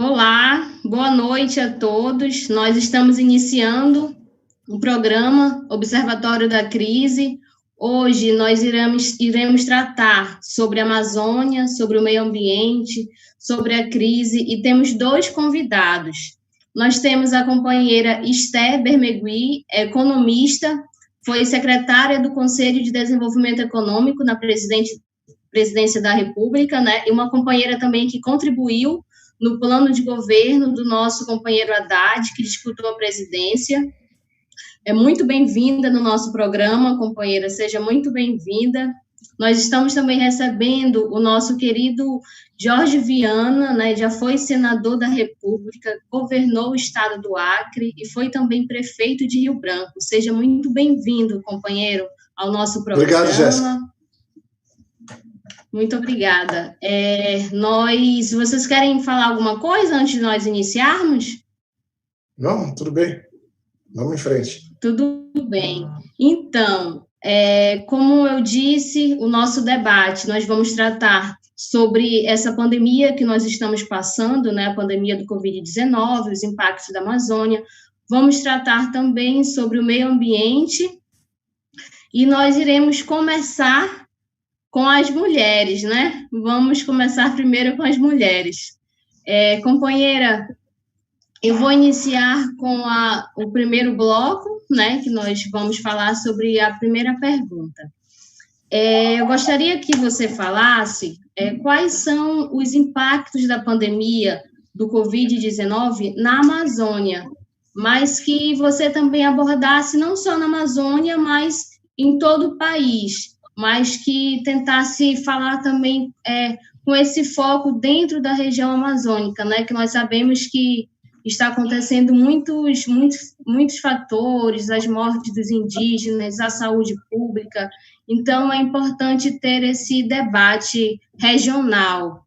Olá, boa noite a todos. Nós estamos iniciando o programa Observatório da Crise. Hoje nós iremos tratar sobre a Amazônia, sobre o meio ambiente, sobre a crise, e temos dois convidados. Nós temos a companheira Esther Bermegui, economista, foi secretária do Conselho de Desenvolvimento Econômico na Presidência da República, né? E uma companheira também que contribuiu no plano de governo do nosso companheiro Haddad, que disputou a presidência. É muito bem-vinda no nosso programa, companheira, seja muito bem-vinda. Nós estamos também recebendo o nosso querido Jorge Viana, né, já foi senador da República, governou o estado do Acre e foi também prefeito de Rio Branco. Seja muito bem-vindo, companheiro, ao nosso programa. Obrigado, Jéssica. Muito obrigada. Vocês querem falar alguma coisa antes de nós iniciarmos? Não, tudo bem. Vamos em frente. Tudo bem. Então, como eu disse, o nosso debate, nós vamos tratar sobre essa pandemia que nós estamos passando, né, a pandemia do Covid-19, os impactos da Amazônia. Vamos tratar também sobre o meio ambiente e nós iremos começar com as mulheres, né? Vamos começar primeiro com as mulheres. Companheira, eu vou iniciar com o primeiro bloco, né? Que nós vamos falar sobre a primeira pergunta. Eu gostaria que você falasse quais são os impactos da pandemia do Covid-19 na Amazônia, mas que você também abordasse não só na Amazônia, mas em todo o país, mas que tentasse falar também com esse foco dentro da região amazônica, né, que nós sabemos que está acontecendo muitos fatores, as mortes dos indígenas, a saúde pública, então é importante ter esse debate regional.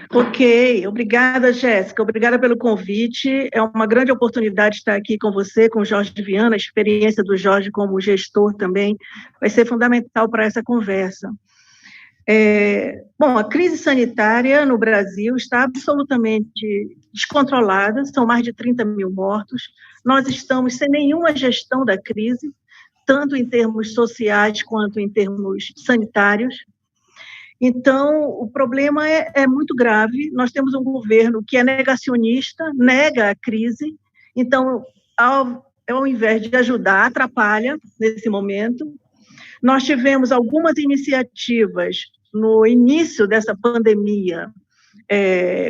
Ok, obrigada, Jéssica, obrigada pelo convite, é uma grande oportunidade estar aqui com você, com o Jorge Viana, a experiência do Jorge como gestor também vai ser fundamental para essa conversa. Bom, a crise sanitária no Brasil está absolutamente descontrolada, são mais de 30 mil mortos, nós estamos sem nenhuma gestão da crise, tanto em termos sociais quanto em termos sanitários. Então, o problema é muito grave, nós temos um governo que é negacionista, nega a crise, então, ao invés de ajudar, atrapalha nesse momento. Nós tivemos algumas iniciativas no início dessa pandemia,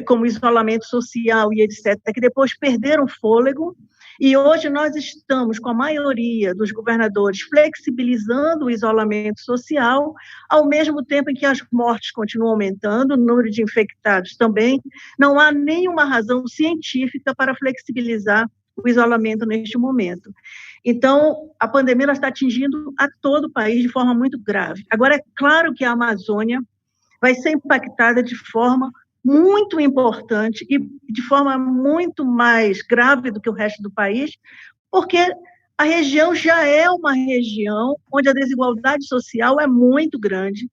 como isolamento social e etc., que depois perderam fôlego, e hoje nós estamos com a maioria dos governadores flexibilizando o isolamento social, ao mesmo tempo em que as mortes continuam aumentando, o número de infectados também. Não há nenhuma razão científica para flexibilizar o isolamento neste momento. Então, a pandemia está atingindo a todo o país de forma muito grave. Agora, é claro que a Amazônia vai ser impactada de forma muito importante e de forma muito mais grave do que o resto do país, porque a região já é uma região onde a desigualdade social é muito grande,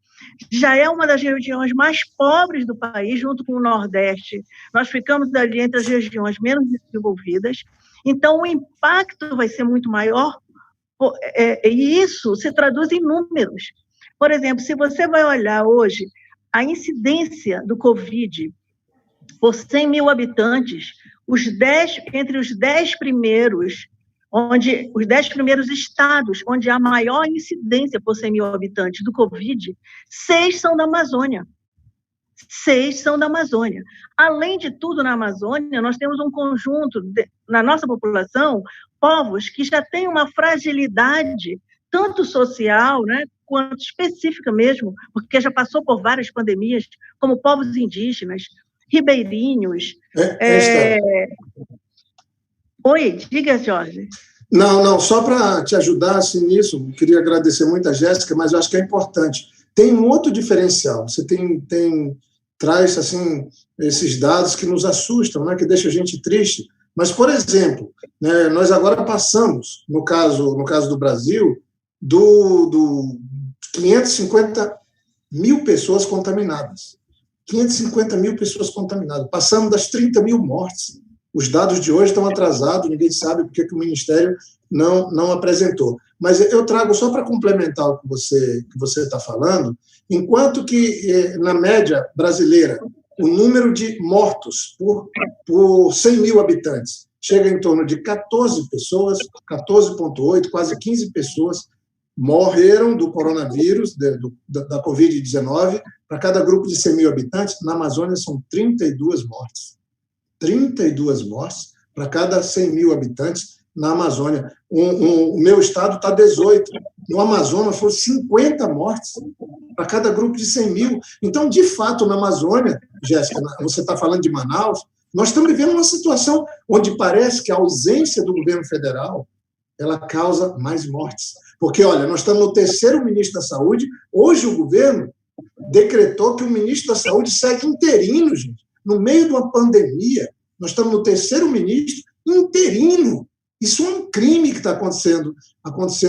já é uma das regiões mais pobres do país, junto com o Nordeste. Nós ficamos ali entre as regiões menos desenvolvidas, então o impacto vai ser muito maior, e isso se traduz em números. Por exemplo, se você vai olhar hoje a incidência do Covid por 100 mil habitantes, entre os 10 primeiros estados onde há maior incidência por 100 mil habitantes do Covid, 6 são da Amazônia. 6 são da Amazônia. Além de tudo, na Amazônia, nós temos um conjunto, na nossa população, povos que já têm uma fragilidade, tanto social, né, quanto específica mesmo, porque já passou por várias pandemias, como povos indígenas, ribeirinhos. Oi, diga, Jorge. Não, só para te ajudar assim, nisso, queria agradecer muito a Jéssica, mas eu acho que é importante. Tem um outro diferencial, você traz assim, esses dados que nos assustam, né, que deixam a gente triste, mas, por exemplo, né, nós agora passamos, no caso do Brasil, do 550 mil pessoas contaminadas. 550 mil pessoas contaminadas. Passamos das 30 mil mortes. Os dados de hoje estão atrasados, ninguém sabe porque que o Ministério não apresentou. Mas eu trago só para complementar o que você está falando, enquanto que, na média brasileira, o número de mortos por 100 mil habitantes chega em torno de 14 pessoas, 14,8, quase 15 pessoas morreram do coronavírus, da Covid-19, para cada grupo de 100 mil habitantes. Na Amazônia são 32 mortes. 32 mortes para cada 100 mil habitantes na Amazônia. O meu estado está 18. No Amazonas foram 50 mortes para cada grupo de 100 mil. Então, de fato, na Amazônia, Jéssica, você está falando de Manaus, nós estamos vivendo uma situação onde parece que a ausência do governo federal ela causa mais mortes. Porque, olha, nós estamos no terceiro ministro da Saúde, hoje o governo decretou que o ministro da Saúde segue interino, gente. No meio de uma pandemia, nós estamos no terceiro ministro interino. Isso é um crime que está acontecendo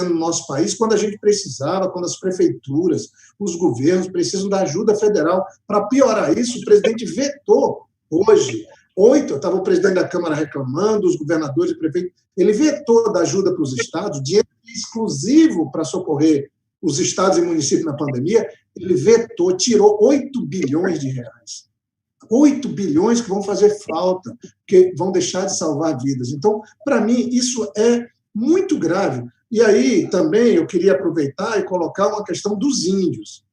no nosso país, quando a gente precisava, quando as prefeituras, os governos precisam da ajuda federal. Para piorar isso, o presidente vetou hoje. Estava o presidente da Câmara reclamando, os governadores e prefeitos, ele vetou da ajuda para os estados, dinheiro exclusivo para socorrer os estados e municípios na pandemia, ele vetou, tirou 8 bilhões de reais. 8 bilhões que vão fazer falta, que vão deixar de salvar vidas. Então, para mim, isso é muito grave. E aí, também, eu queria aproveitar e colocar uma questão dos índios.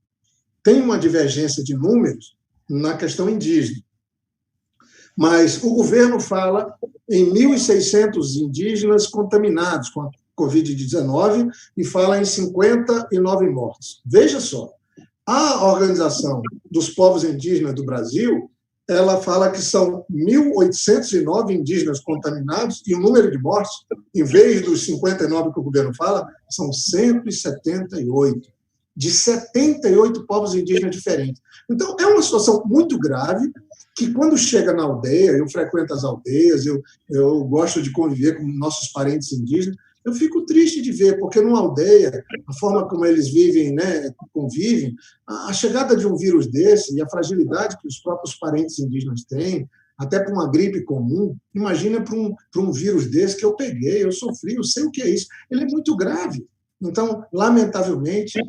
Tem uma divergência de números na questão indígena. Mas o governo fala em 1.600 indígenas contaminados com a Covid-19 e fala em 59 mortes. Veja só, a Organização dos Povos Indígenas do Brasil, ela fala que são 1.809 indígenas contaminados e o número de mortes, em vez dos 59 que o governo fala, são 178, de 78 povos indígenas diferentes. Então, é uma situação muito grave, que quando chega na aldeia, eu frequento as aldeias, eu gosto de conviver com nossos parentes indígenas, eu fico triste de ver, porque numa aldeia, a forma como eles vivem, né, convivem, a chegada de um vírus desse e a fragilidade que os próprios parentes indígenas têm, até para uma gripe comum, imagina para um vírus desse que eu peguei, eu sofri, eu sei o que é isso. Ele é muito grave. Então, lamentavelmente,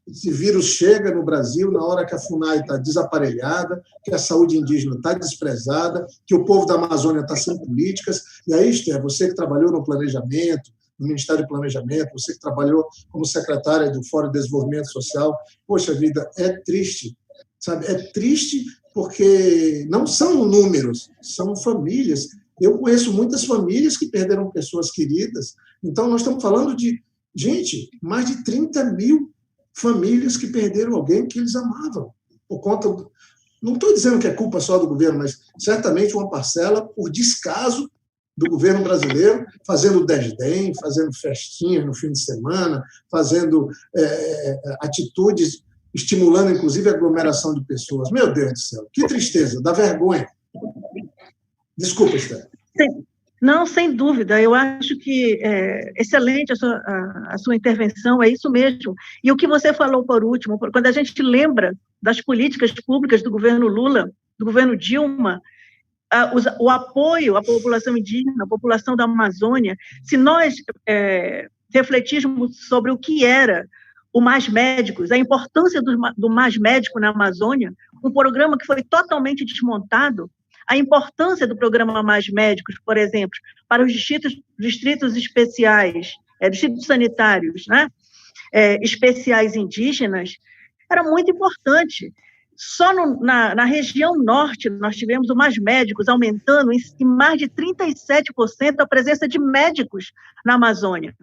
esse vírus chega no Brasil na hora que a FUNAI está desaparelhada, que a saúde indígena está desprezada, que o povo da Amazônia está sem políticas. E aí, Esther, você que trabalhou no planejamento, no Ministério do Planejamento, você que trabalhou como secretária do Fórum de Desenvolvimento Social, poxa vida, é triste, sabe? É triste porque não são números, são famílias. Eu conheço muitas famílias que perderam pessoas queridas. Então, nós estamos falando de, gente, mais de 30 mil famílias que perderam alguém que eles amavam. Por conta do... Não estou dizendo que é culpa só do governo, mas certamente uma parcela por descaso do governo brasileiro, fazendo desdém, fazendo festinhas no fim de semana, fazendo atitudes, estimulando, inclusive, a aglomeração de pessoas. Meu Deus do céu, que tristeza, dá vergonha. Desculpa, Esther. Não, sem dúvida. Eu acho que é excelente a sua intervenção, é isso mesmo. E o que você falou por último, quando a gente lembra das políticas públicas do governo Lula, do governo Dilma, o apoio à população indígena, à população da Amazônia, se nós refletirmos sobre o que era o Mais Médicos, a importância do Mais Médico na Amazônia, um programa que foi totalmente desmontado, a importância do programa Mais Médicos, por exemplo, para os distritos especiais, distritos sanitários, né, especiais indígenas, era muito importante. Só na região norte, nós tivemos o Mais Médicos aumentando em mais de 37% a presença de médicos na Amazônia.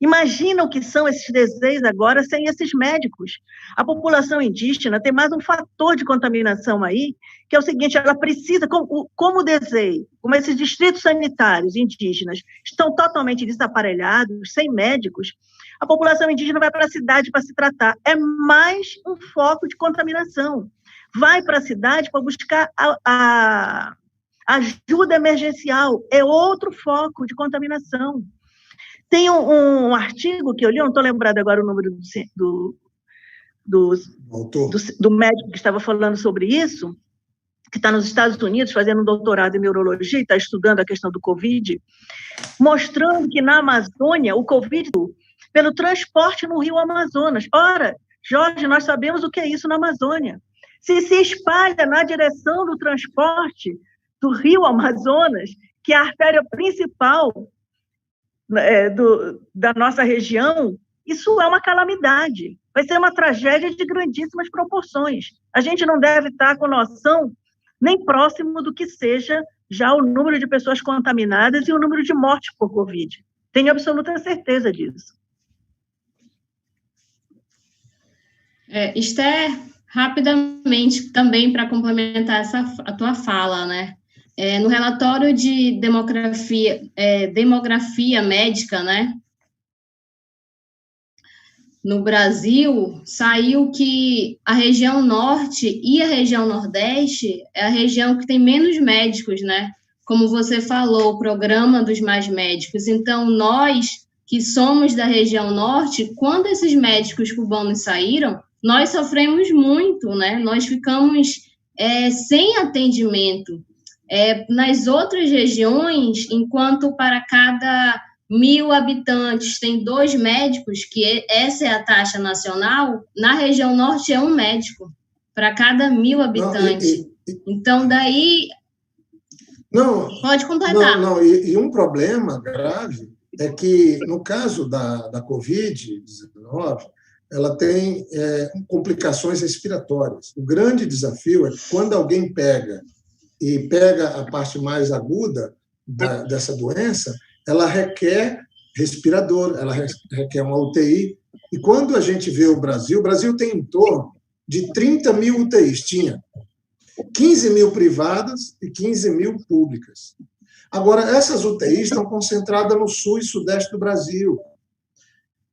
Imagina o que são esses desejos agora sem esses médicos. A população indígena tem mais um fator de contaminação aí, que é o seguinte, ela precisa, como o desejo, como esses distritos sanitários indígenas estão totalmente desaparelhados, sem médicos, a população indígena vai para a cidade para se tratar. É mais um foco de contaminação. Vai para a cidade para buscar a ajuda emergencial. É outro foco de contaminação. Tem um artigo que eu li, eu não estou lembrado agora o número do médico que estava falando sobre isso, que está nos Estados Unidos fazendo um doutorado em neurologia e está estudando a questão do Covid, mostrando que na Amazônia, o Covid, pelo transporte no rio Amazonas. Ora, Jorge, nós sabemos o que é isso na Amazônia. Se espalha na direção do transporte do rio Amazonas, que é a artéria principal da nossa região, isso é uma calamidade. Vai ser uma tragédia de grandíssimas proporções. A gente não deve estar com noção nem próximo do que seja já o número de pessoas contaminadas e o número de mortes por Covid. Tenho absoluta certeza disso. Esther, rapidamente, também para complementar a tua fala, né? No relatório de demografia médica, né? No Brasil, saiu que a região norte e a região nordeste é a região que tem menos médicos, né? Como você falou, o programa dos mais médicos. Então, nós que somos da região norte, quando esses médicos cubanos saíram, nós sofremos muito, né? Nós ficamos sem atendimento. Nas outras regiões, enquanto para cada 1.000 habitantes tem 2 médicos, que essa é a taxa nacional, na região norte é 1 médico para cada 1.000 habitantes. Então, daí... Pode completar. E um problema grave é que, no caso da Covid-19, ela tem complicações respiratórias. O grande desafio é que, quando alguém pega a parte mais aguda dessa doença, ela requer respirador, ela requer uma UTI. E quando a gente vê o Brasil tem em torno de 30 mil UTIs. Tinha 15 mil privadas e 15 mil públicas. Agora, essas UTIs estão concentradas no sul e sudeste do Brasil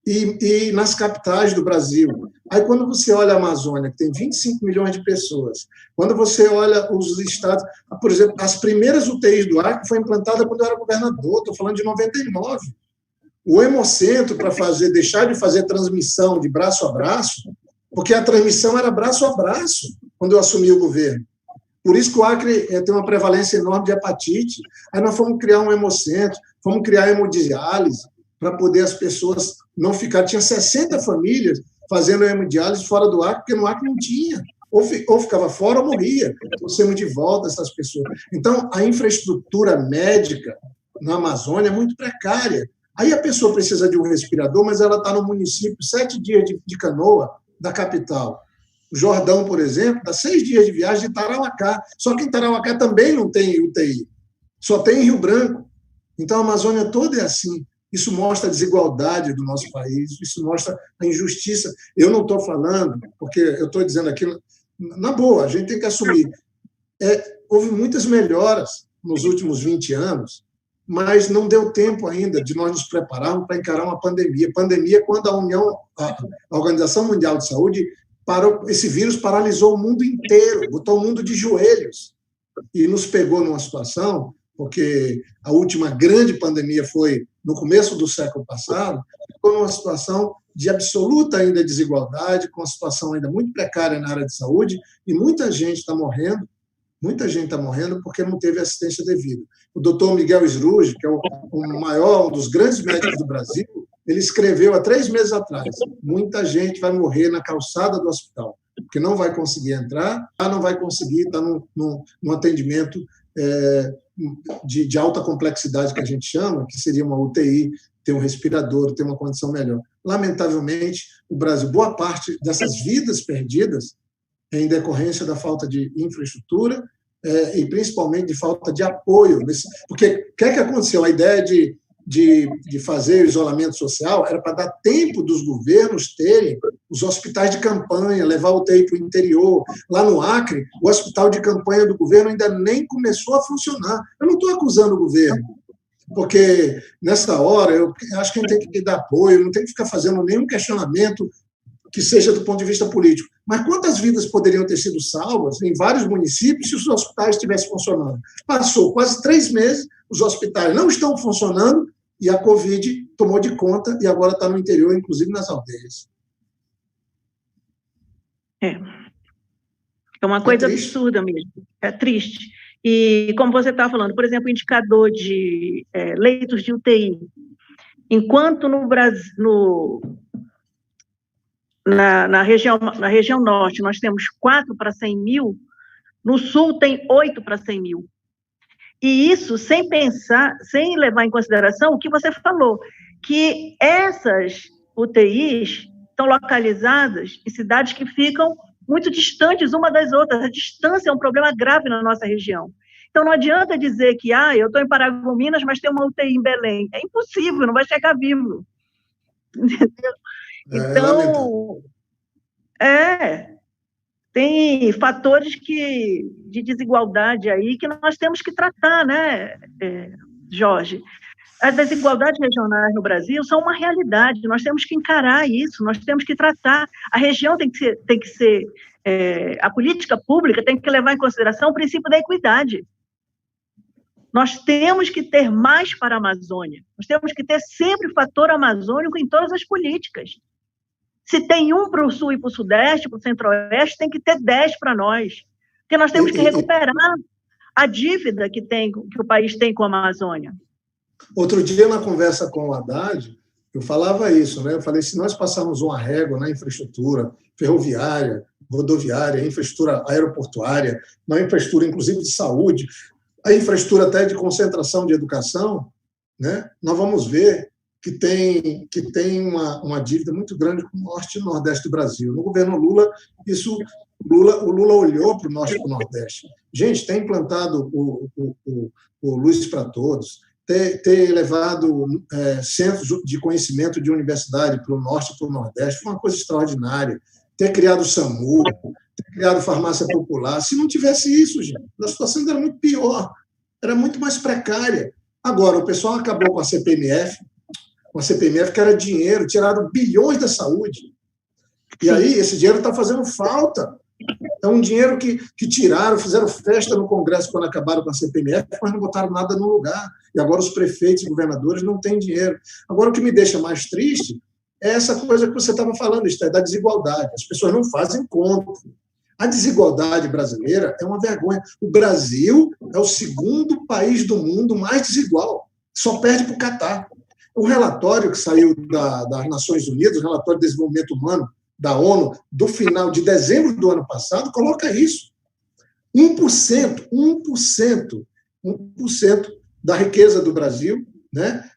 e nas capitais do Brasil. Aí, quando você olha a Amazônia, que tem 25 milhões de pessoas, quando você olha os estados... Por exemplo, as primeiras UTIs do Acre foi implantada quando eu era governador, estou falando de 99. O Hemocentro, para deixar de fazer transmissão de braço a braço, porque a transmissão era braço a braço, quando eu assumi o governo. Por isso que o Acre tem uma prevalência enorme de hepatite. Aí nós fomos criar um Hemocentro, fomos criar hemodiálise, para poder as pessoas não ficar... Tinha 60 famílias fazendo hemodiálise fora do Acre, porque no Acre não tinha. Ou ficava fora ou morria. Trouxemos de volta essas pessoas. Então, a infraestrutura médica na Amazônia é muito precária. Aí a pessoa precisa de um respirador, mas ela está no município 7 dias de canoa da capital. O Jordão, por exemplo, dá 6 dias de viagem de Tarauacá. Só que em Tarauacá também não tem UTI. Só tem em Rio Branco. Então, a Amazônia toda é assim. Isso mostra a desigualdade do nosso país, isso mostra a injustiça. Eu não estou falando, porque eu estou dizendo aqui, na boa, a gente tem que assumir. Houve muitas melhoras nos últimos 20 anos, mas não deu tempo ainda de nós nos prepararmos para encarar uma pandemia. Pandemia quando a Organização Mundial de Saúde parou, esse vírus paralisou o mundo inteiro, botou o mundo de joelhos e nos pegou numa situação, porque a última grande pandemia foi no começo do século passado, ficou numa situação de absoluta ainda desigualdade, com uma situação ainda muito precária na área de saúde, e muita gente está morrendo porque não teve assistência devida. O doutor Miguel Sruge, que é um dos grandes médicos do Brasil, ele escreveu há 3 meses atrás: muita gente vai morrer na calçada do hospital, porque não vai conseguir entrar, não vai conseguir estar num atendimento de alta complexidade, que a gente chama, que seria uma UTI, ter um respirador, ter uma condição melhor. Lamentavelmente, o Brasil, boa parte dessas vidas perdidas é em decorrência da falta de infraestrutura e principalmente de falta de apoio. Porque o que aconteceu? A ideia de fazer o isolamento social era para dar tempo dos governos terem os hospitais de campanha, levar o UTI para o interior. Lá no Acre, o hospital de campanha do governo ainda nem começou a funcionar. Eu não estou acusando o governo, porque nessa hora eu acho que a gente tem que dar apoio, não tem que ficar fazendo nenhum questionamento que seja do ponto de vista político. Mas quantas vidas poderiam ter sido salvas em vários municípios se os hospitais estivessem funcionando? Passou quase 3 meses, os hospitais não estão funcionando e a Covid tomou de conta e agora está no interior, inclusive nas aldeias. É uma coisa absurda mesmo, é triste. E como você estava falando, por exemplo, o indicador de leitos de UTI, enquanto no Brasil, na região norte nós temos 4 para 100 mil, no sul tem 8 para 100 mil. E isso sem pensar, sem levar em consideração o que você falou, que essas UTIs estão localizadas em cidades que ficam muito distantes uma das outras. A distância é um problema grave na nossa região. Então, não adianta dizer que eu estou em Paragominas, mas tem uma UTI em Belém. É impossível, não vai chegar vivo. Entendeu? Então, tem fatores de desigualdade aí que nós temos que tratar, né, Jorge? As desigualdades regionais no Brasil são uma realidade, nós temos que encarar isso, nós temos que tratar. A região tem que ser a política pública tem que levar em consideração o princípio da equidade. Nós temos que ter mais para a Amazônia, nós temos que ter sempre o fator amazônico em todas as políticas. Se tem um para o Sul e para o Sudeste, para o Centro-Oeste, tem que ter 10 para nós, porque nós temos que recuperar a dívida que o país tem com a Amazônia. Outro dia, na conversa com o Haddad, eu falava isso, né? Eu falei, se nós passarmos uma régua na infraestrutura ferroviária, rodoviária, infraestrutura aeroportuária, na infraestrutura, inclusive, de saúde, a infraestrutura até de concentração de educação, né? Nós vamos ver que tem uma dívida muito grande com o Norte e o Nordeste do Brasil. No governo Lula, o Lula olhou para o Norte e para o Nordeste. Gente, tem implantado o Luz para Todos, ter levado centros de conhecimento de universidade para o Norte e para o Nordeste foi uma coisa extraordinária. Ter criado o SAMU, ter criado farmácia popular. Se não tivesse isso, gente, a situação era muito pior, era muito mais precária. Agora, o pessoal acabou com a CPMF, que era dinheiro, tiraram bilhões da saúde. E aí, esse dinheiro está fazendo falta. É um dinheiro que tiraram, fizeram festa no Congresso quando acabaram com a CPMF, mas não botaram nada no lugar. E agora os prefeitos e governadores não têm dinheiro. Agora, o que me deixa mais triste é essa coisa que você estava falando, da desigualdade. As pessoas não fazem conta. A desigualdade brasileira é uma vergonha. O Brasil é o segundo país do mundo mais desigual. Só perde para o Catar. O relatório que saiu das Nações Unidas, o relatório de desenvolvimento humano da ONU, do final de dezembro do ano passado, coloca isso. 1% da riqueza do Brasil, né,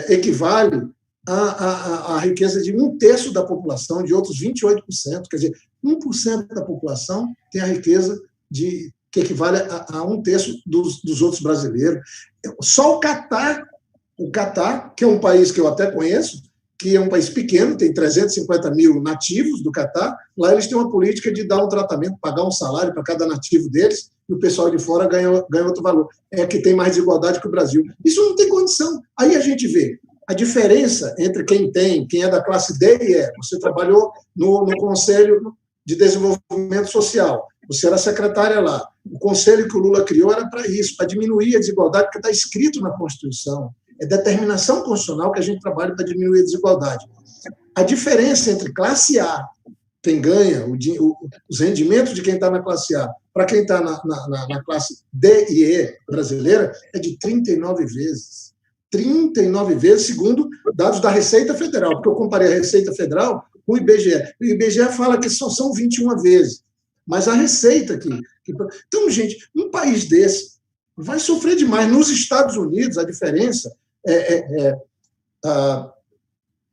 equivale à riqueza de 1/3 da população, de outros 28%. Quer dizer, 1% da população tem a riqueza que equivale a 1/3 dos outros brasileiros. Só o Catar, que é um país que eu até conheço, que é um país pequeno, tem 350 mil nativos do Catar, lá eles têm uma política de dar um tratamento, pagar um salário para cada nativo deles, e o pessoal de fora ganha outro valor. É que tem mais desigualdade que o Brasil. Isso não tem condição. Aí a gente vê a diferença entre quem é da classe D e E. Você trabalhou no Conselho de Desenvolvimento Social, você era secretária lá. O conselho que o Lula criou era para isso, para diminuir a desigualdade, porque está escrito na Constituição. É determinação constitucional que a gente trabalha para diminuir a desigualdade. A diferença entre classe A, quem ganha, os rendimentos de quem está na classe A, para quem está na classe D e E brasileira, é de 39 vezes. 39 vezes, segundo dados da Receita Federal, porque eu comparei a Receita Federal com o IBGE. O IBGE fala que só são 21 vezes, mas a Receita aqui. Então, gente, um país desse vai sofrer demais. Nos Estados Unidos, a diferença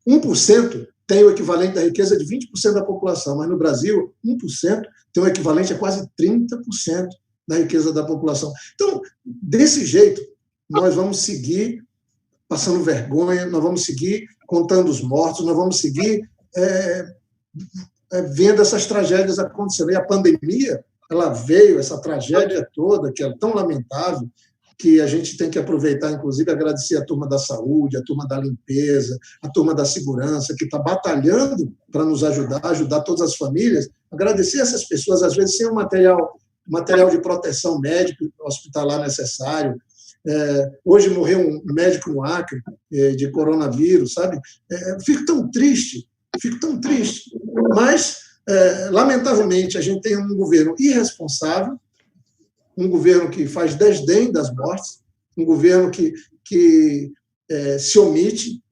1% tem o equivalente da riqueza de 20% da população, mas no Brasil, 1% tem o equivalente a quase 30% da riqueza da população. Então, desse jeito, nós vamos seguir passando vergonha, nós vamos seguir contando os mortos, nós vamos seguir vendo essas tragédias acontecendo. E a pandemia, ela veio, essa tragédia toda, que é tão lamentável, que a gente tem que aproveitar, inclusive, agradecer a turma da saúde, a turma da limpeza, a turma da segurança, que está batalhando para nos ajudar todas as famílias, agradecer essas pessoas, às vezes, sem o material de proteção médica, hospitalar necessário. Hoje morreu um médico no Acre de coronavírus, sabe? Fico tão triste, mas lamentavelmente, a gente tem um governo irresponsável, um governo que faz desdém das mortes, um governo que se omite,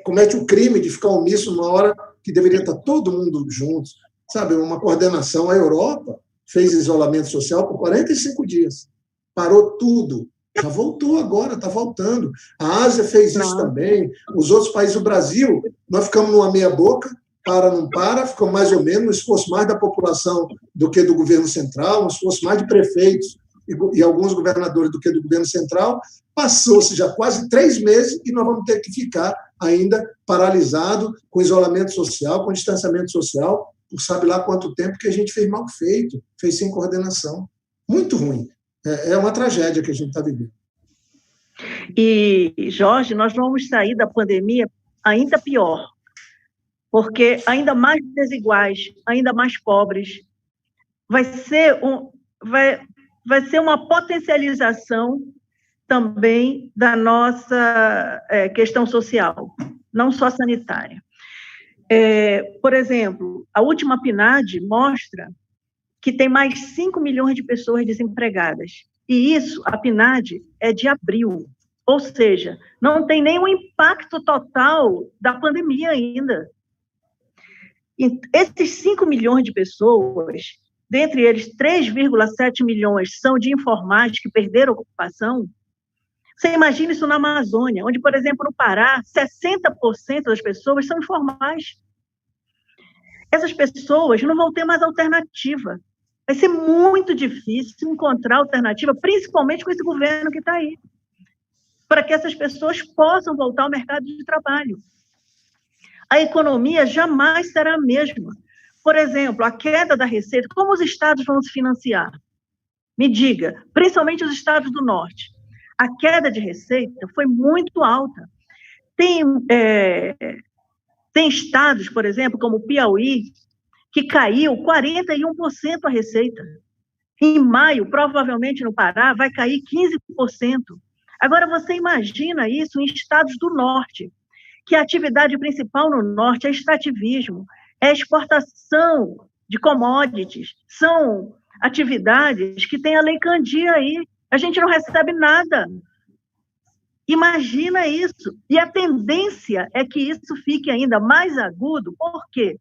comete o crime de ficar omisso numa hora que deveria estar todo mundo junto, sabe? Uma coordenação. A Europa fez isolamento social por 45 dias, parou tudo, já voltou agora, está voltando. A Ásia fez isso também, os outros países, o Brasil, nós ficamos numa meia-boca, não para, ficou mais ou menos, um esforço mais da população do que do governo central, um esforço mais de prefeitos e alguns governadores do que do governo central. Passou-se já quase 3 meses e nós vamos ter que ficar ainda paralisado, com isolamento social, com distanciamento social, por sabe lá quanto tempo, que a gente fez mal feito, fez sem coordenação. Muito ruim. É uma tragédia que a gente está vivendo. E, Jorge, nós vamos sair da pandemia ainda pior, porque ainda mais desiguais, ainda mais pobres. Vai ser uma potencialização também da nossa questão social, não só sanitária. Por exemplo, a última PNAD mostra que tem mais 5 milhões de pessoas desempregadas. E isso, a PNAD, é de abril. Ou seja, não tem nenhum impacto total da pandemia ainda. E esses 5 milhões de pessoas, dentre eles 3,7 milhões são de informais que perderam a ocupação. Você imagina isso na Amazônia, onde, por exemplo, no Pará, 60% das pessoas são informais. Essas pessoas não vão ter mais alternativa. Vai ser muito difícil encontrar alternativa, principalmente com esse governo que está aí, para que essas pessoas possam voltar ao mercado de trabalho. A economia jamais será a mesma. Por exemplo, a queda da receita, como os estados vão se financiar? Me diga, principalmente os estados do norte. A queda de receita foi muito alta. Tem estados, por exemplo, como o Piauí, que caiu 41% a receita. Em maio, provavelmente no Pará, vai cair 15%. Agora, você imagina isso em estados do norte, que a atividade principal no norte é extrativismo, é exportação de commodities, são atividades que tem a Lei Candir aí, a gente não recebe nada. Imagina isso. E a tendência é que isso fique ainda mais agudo. Por quê?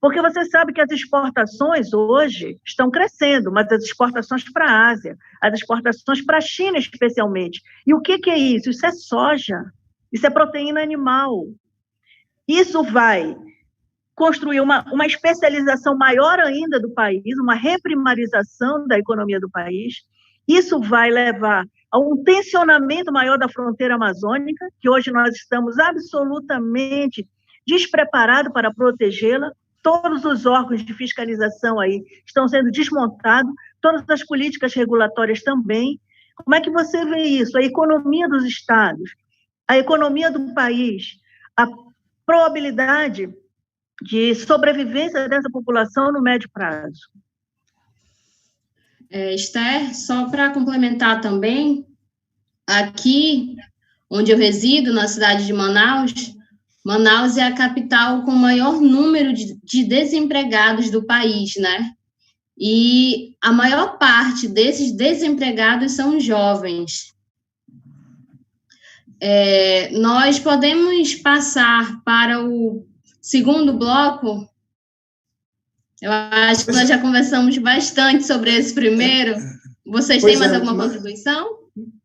Porque você sabe que as exportações hoje estão crescendo, mas as exportações para a Ásia, as exportações para a China especialmente. E o que é isso? Isso é soja, isso é proteína animal. Isso vai construir uma especialização maior ainda do país, uma reprimarização da economia do país. Isso vai levar a um tensionamento maior da fronteira amazônica, que hoje nós estamos absolutamente despreparados para protegê-la. Todos os órgãos de fiscalização aí estão sendo desmontados, todas as políticas regulatórias também. Como é que você vê isso? A economia dos estados, a economia do país, a probabilidade de sobrevivência dessa população no médio prazo. Esther, só para complementar também, aqui onde eu resido, na cidade de Manaus, Manaus é a capital com o maior número de desempregados do país, né? E a maior parte desses desempregados são jovens. Nós podemos passar para o segundo bloco? Eu acho que nós já conversamos bastante sobre esse primeiro. Vocês têm mais alguma contribuição?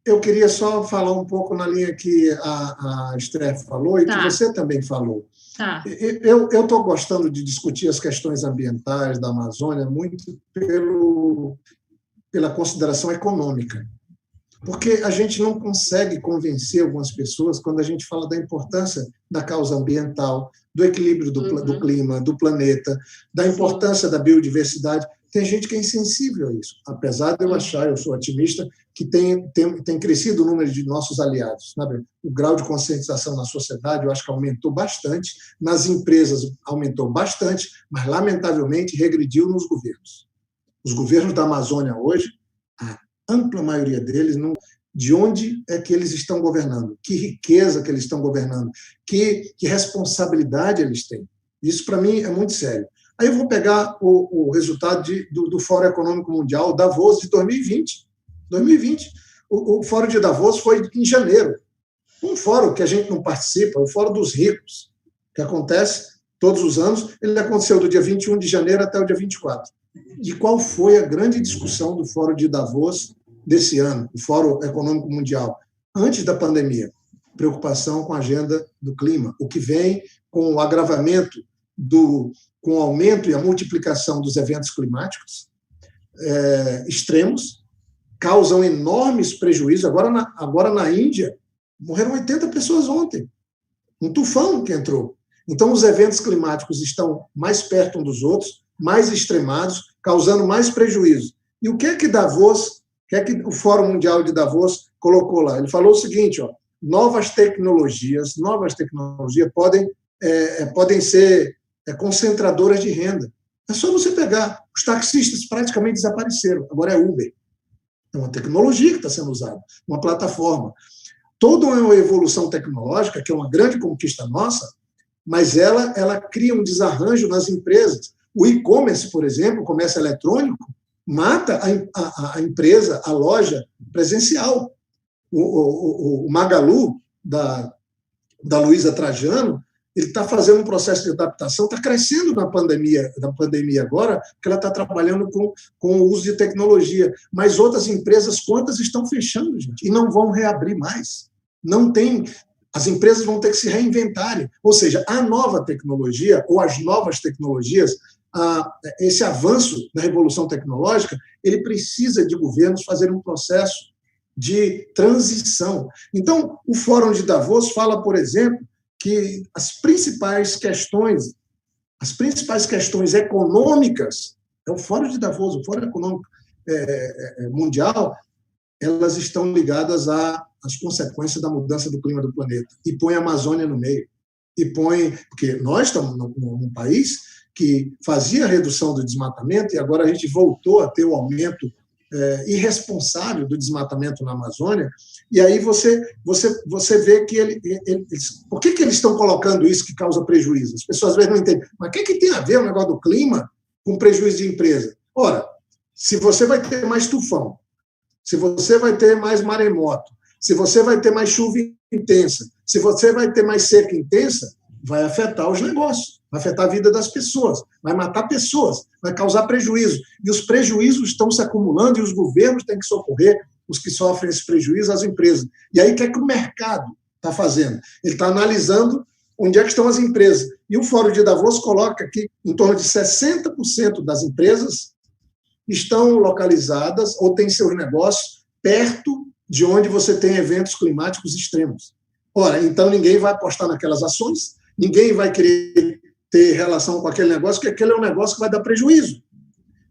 Eu queria só falar um pouco na linha que a Esther falou e que você também falou. Tá. Eu estou gostando de discutir as questões ambientais da Amazônia muito pela consideração econômica, porque a gente não consegue convencer algumas pessoas quando a gente fala da importância da causa ambiental, do equilíbrio do clima, do planeta, da importância da biodiversidade. Tem gente que é insensível a isso, apesar de eu achar, eu sou otimista, que tem crescido o número de nossos aliados. Sabe? O grau de conscientização na sociedade, eu acho que aumentou bastante, nas empresas aumentou bastante, mas, lamentavelmente, regrediu nos governos. Os governos da Amazônia hoje, a ampla maioria deles, de onde é que eles estão governando, que riqueza que eles estão governando, que responsabilidade eles têm. Isso, para mim, é muito sério. Aí eu vou pegar o resultado do Fórum Econômico Mundial, Davos, de 2020. O Fórum de Davos foi em janeiro. Um fórum que a gente não participa, o Fórum dos Ricos, que acontece todos os anos. Ele aconteceu do dia 21 de janeiro até o dia 24. E qual foi a grande discussão do Fórum de Davos desse ano, o Fórum Econômico Mundial? Antes da pandemia, preocupação com a agenda do clima, o que vem com o agravamento, com o aumento e a multiplicação dos eventos climáticos extremos, causam enormes prejuízos. Agora na Índia, morreram 80 pessoas ontem. Um tufão que entrou. Então, os eventos climáticos estão mais perto uns dos outros, mais extremados, causando mais prejuízo. E o que é que o Fórum Mundial de Davos colocou lá? Ele falou o seguinte, novas tecnologias podem ser concentradoras de renda. É só você pegar. Os taxistas praticamente desapareceram. Agora é Uber. É uma tecnologia que está sendo usada, uma plataforma. Toda uma evolução tecnológica, que é uma grande conquista nossa, mas ela cria um desarranjo nas empresas. O e-commerce, por exemplo, o comércio eletrônico, mata a empresa, a loja presencial. O Magalu, da Luísa Trajano, ele está fazendo um processo de adaptação, está crescendo na pandemia agora, porque ela está trabalhando com o uso de tecnologia. Mas outras empresas, quantas estão fechando, gente, e não vão reabrir mais. Não tem. As empresas vão ter que se reinventarem. Ou seja, a nova tecnologia, ou as novas tecnologias, esse avanço na revolução tecnológica, ele precisa de governos fazerem um processo de transição. Então, o Fórum de Davos fala, por exemplo, que as principais questões econômicas, o Fórum de Davos, o Fórum Econômico Mundial, elas estão ligadas às consequências da mudança do clima do planeta. E põe a Amazônia no meio. Porque nós estamos num país que fazia a redução do desmatamento e agora a gente voltou a ter o aumento irresponsável do desmatamento na Amazônia, e aí você vê que eles... Por que eles estão colocando isso que causa prejuízo? As pessoas às vezes não entendem. Mas o que tem a ver o negócio do clima com prejuízo de empresa? Ora, se você vai ter mais tufão, se você vai ter mais maremoto, se você vai ter mais chuva intensa, se você vai ter mais seca intensa, vai afetar os negócios, vai afetar a vida das pessoas, vai matar pessoas, vai causar prejuízo. E os prejuízos estão se acumulando e os governos têm que socorrer os que sofrem esse prejuízo, as empresas. E aí, o que é que o mercado está fazendo? Ele está analisando onde é que estão as empresas. E o Fórum de Davos coloca que em torno de 60% das empresas estão localizadas ou têm seus negócios perto de onde você tem eventos climáticos extremos. Ora, então ninguém vai apostar naquelas ações, ninguém vai querer ter relação com aquele negócio, porque aquele é um negócio que vai dar prejuízo.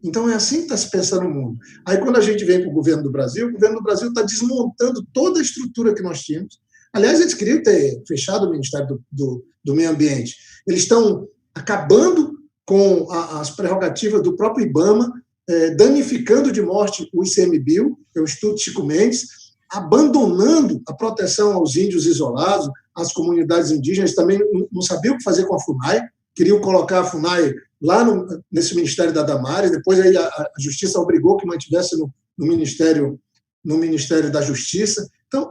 Então, é assim que está se pensando no mundo. Aí, quando a gente vem para o governo do Brasil está desmontando toda a estrutura que nós tínhamos. Aliás, eles queriam ter fechado o Ministério do Meio Ambiente. Eles estão acabando com as prerrogativas do próprio IBAMA, danificando de morte o ICMBio, que é o Instituto Chico Mendes, abandonando a proteção aos índios isolados, às comunidades indígenas, também não sabiam o que fazer com a FUNAI, queriam colocar a FUNAI lá nesse Ministério da Damares, depois aí a Justiça obrigou que mantivesse no Ministério da Justiça. Então,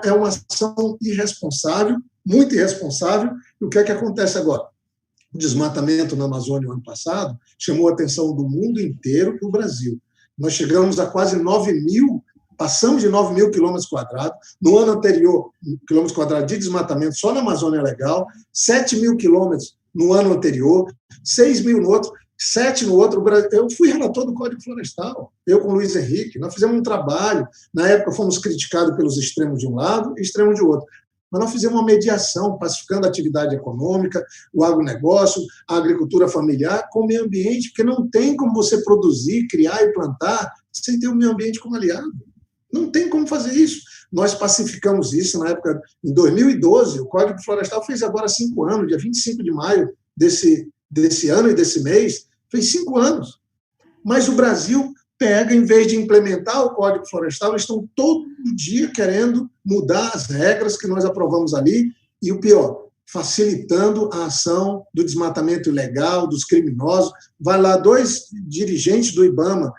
é uma ação irresponsável, muito irresponsável. E o que é que acontece agora? O desmatamento na Amazônia no ano passado chamou a atenção do mundo inteiro para o Brasil. Nós chegamos a quase 9.000, passamos de 9.000 quilômetros quadrados. No ano anterior, quilômetros quadrados de desmatamento só na Amazônia Legal, 7.000 quilômetros no ano anterior, 6.000 no outro, 7 no outro. Eu fui relator do Código Florestal, eu com o Luiz Henrique, nós fizemos um trabalho, na época fomos criticados pelos extremos de um lado e extremos de outro, mas nós fizemos uma mediação, pacificando a atividade econômica, o agronegócio, a agricultura familiar com o meio ambiente, porque não tem como você produzir, criar e plantar sem ter o meio ambiente como aliado. Não tem como fazer isso. Nós pacificamos isso na época, em 2012, o Código Florestal fez agora 5 anos, dia 25 de maio desse ano e desse mês, fez 5 anos. Mas o Brasil pega, em vez de implementar o Código Florestal, eles estão todo dia querendo mudar as regras que nós aprovamos ali, e o pior, facilitando a ação do desmatamento ilegal, dos criminosos. Vai lá 2 dirigentes do IBAMA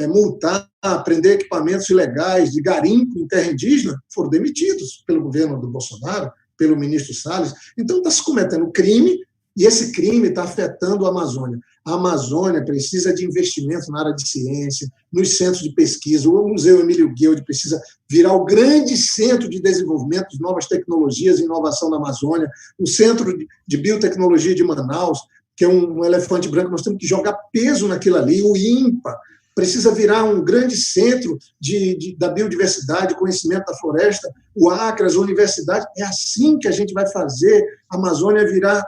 multar, prender equipamentos ilegais de garimpo em terra indígena, foram demitidos pelo governo do Bolsonaro, pelo ministro Salles. Então, está se cometendo crime, e esse crime está afetando a Amazônia. A Amazônia precisa de investimentos na área de ciência, nos centros de pesquisa. O Museu Emílio Guild precisa virar o grande centro de desenvolvimento de novas tecnologias e inovação da Amazônia. O Centro de Biotecnologia de Manaus, que é um elefante branco, nós temos que jogar peso naquilo ali. O INPA precisa virar um grande centro da biodiversidade, conhecimento da floresta. O Acras, a universidade. É assim que a gente vai fazer a Amazônia virar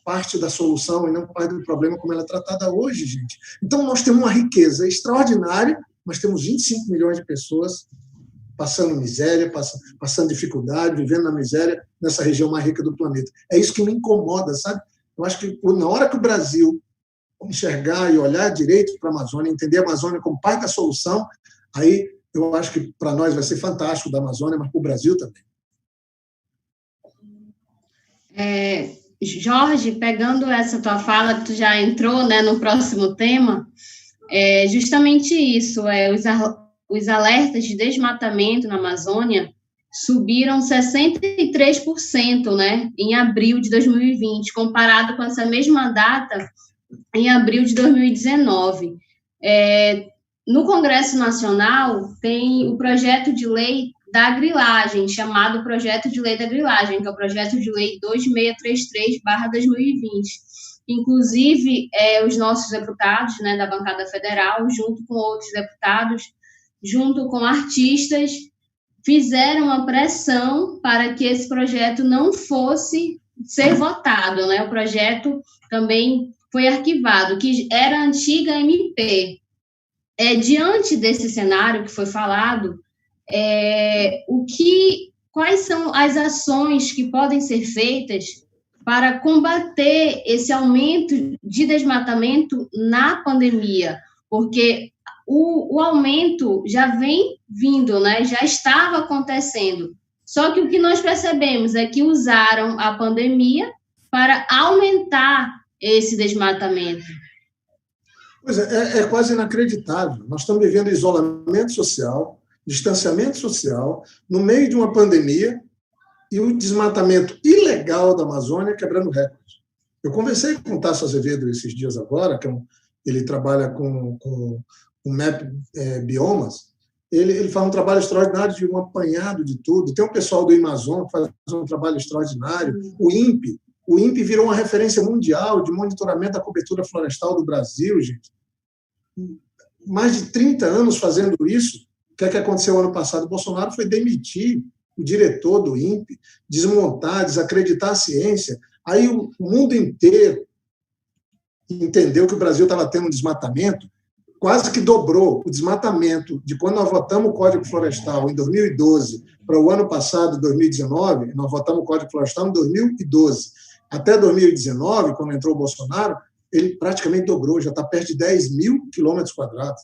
parte da solução e não parte do problema como ela é tratada hoje, gente. Então, nós temos uma riqueza extraordinária, mas temos 25 milhões de pessoas passando miséria, passando dificuldade, vivendo na miséria nessa região mais rica do planeta. É isso que me incomoda, sabe? Eu acho que na hora que o Brasil enxergar e olhar direito para a Amazônia, entender a Amazônia como parte da solução, aí eu acho que para nós vai ser fantástico da Amazônia, mas para o Brasil também. Jorge, pegando essa tua fala, tu já entrou, né, no próximo tema, justamente isso, os alertas de desmatamento na Amazônia subiram 63%, né, em abril de 2020, comparado com essa mesma data em abril de 2019. No Congresso Nacional tem o projeto de lei da grilagem, chamado Projeto de Lei da Grilagem, que é o Projeto de Lei 2633/2020. Inclusive, os nossos deputados, né, da bancada federal, junto com outros deputados, junto com artistas, fizeram uma pressão para que esse projeto não fosse ser votado, né? O projeto também foi arquivado, que era a antiga MP. Diante desse cenário que foi falado, quais são as ações que podem ser feitas para combater esse aumento de desmatamento na pandemia? Porque o aumento já vem vindo, né? Já estava acontecendo. Só que o que nós percebemos é que usaram a pandemia para aumentar esse desmatamento. Pois é quase inacreditável. Nós estamos vivendo isolamento social, distanciamento social, no meio de uma pandemia e o desmatamento ilegal da Amazônia quebrando recordes. Eu conversei com o Tasso Azevedo esses dias agora, ele trabalha com o MAP Biomas. Ele faz um trabalho extraordinário de um apanhado de tudo. Tem um pessoal do Amazon que faz um trabalho extraordinário. O INPE virou uma referência mundial de monitoramento da cobertura florestal do Brasil, gente. Mais de 30 anos fazendo isso. O que aconteceu ano passado? O Bolsonaro foi demitir o diretor do INPE, desmontar, desacreditar a ciência. Aí o mundo inteiro entendeu que o Brasil estava tendo um desmatamento, quase que dobrou o desmatamento de quando nós votamos o Código Florestal em 2012 para o ano passado, 2019, nós votamos o Código Florestal em 2012. Até 2019, quando entrou o Bolsonaro, ele praticamente dobrou, já está perto de 10 mil quilômetros quadrados.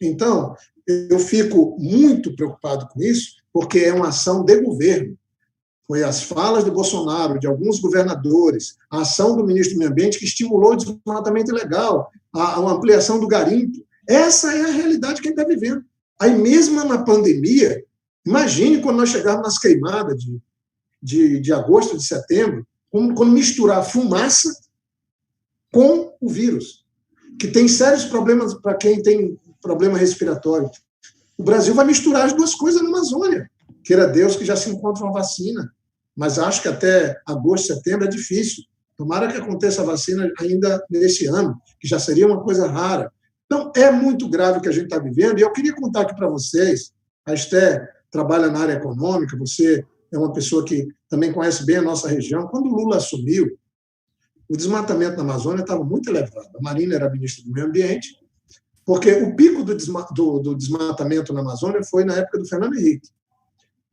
Então, eu fico muito preocupado com isso, porque é uma ação de governo. Foi as falas do Bolsonaro, de alguns governadores, a ação do ministro do Meio Ambiente que estimulou o desmatamento ilegal, a ampliação do garimpo. Essa é a realidade que a gente está vivendo. Aí, mesmo na pandemia, imagine quando nós chegarmos nas queimadas de agosto, de setembro, quando misturar fumaça com o vírus, que tem sérios problemas para quem tem problema respiratório. O Brasil vai misturar as duas coisas na Amazônia. Queira Deus que já se encontre uma vacina, mas acho que até agosto, setembro é difícil. Tomara que aconteça a vacina ainda neste ano, que já seria uma coisa rara. Então, é muito grave o que a gente está vivendo, e eu queria contar aqui para vocês, a Esther trabalha na área econômica, você é uma pessoa que também conhece bem a nossa região. Quando o Lula assumiu, o desmatamento na Amazônia estava muito elevado. A Marina era ministra do Meio Ambiente, porque o pico do desmatamento na Amazônia foi na época do Fernando Henrique.